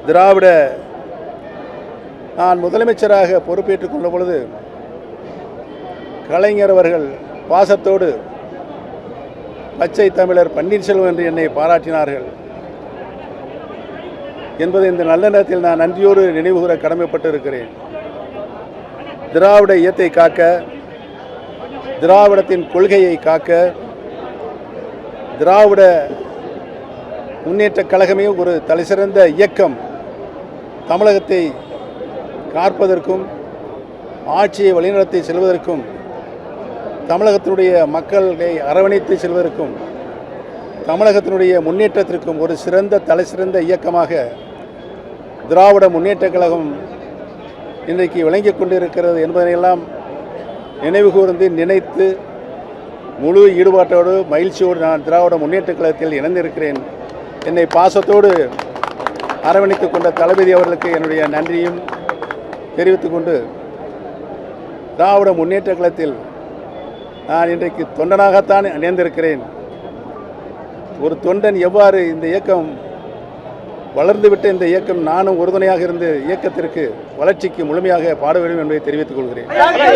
திராவிட நான் முதலமைச்சராக பொறுப்பேற்றுக் கொண்ட பொழுது கலைஞர் அவர்கள் பாசத்தோடு பச்சை தமிழர் பன்னீர்செல்வம் என்று என்னை பாராட்டினார்கள் என்பதை இந்த நல்ல நேரத்தில் நான் நன்றியோடு நினைவுகூர கடமைப்பட்டு இருக்கிறேன். திராவிட இயத்தை காக்க, திராவிடத்தின் கொள்கையை காக்க, திராவிட முன்னேற்றக் கழகமே ஒரு தலைசிறந்த இயக்கம் தமிழகத்தை காப்பதற்கும் ஆட்சியை வழிநடத்தி செல்வதற்கும் தமிழகத்தினுடைய மக்களை அரவணைத்து செல்வதற்கும் தமிழகத்தினுடைய முன்னேற்றத்திற்கும் ஒரு சிறந்த தலைசிறந்த இயக்கமாக திராவிட முன்னேற்றக் கழகம் இன்றைக்கு விளங்கிக் கொண்டிருக்கிறது என்பதையெல்லாம் நினைவு கூர்ந்து நினைத்து முழு ஈடுபாட்டோடு மகிழ்ச்சியோடு நான் திராவிட முன்னேற்றக் கழகத்தில் இணைந்திருக்கிறேன். என்னை பாசத்தோடு அரவணைத்துக் கொண்ட தளபதி அவர்களுக்கு என்னுடைய நன்றியும் தெரிவித்துக் கொண்டு திராவிட முன்னேற்றக் கழகத்தில் நான் இன்றைக்கு தொண்டனாகத்தான் இணைந்திருக்கிறேன். ஒரு தொண்டன் எவ்வாறு இந்த இயக்கம் வளர்ந்துவிட்ட இந்த இயக்கம் நானும் உறுதுணையாக இருந்து இயக்கத்திற்கு வளர்ச்சிக்கு முழுமையாக பாடுபடும் என்பதை தெரிவித்துக் கொள்கிறேன்.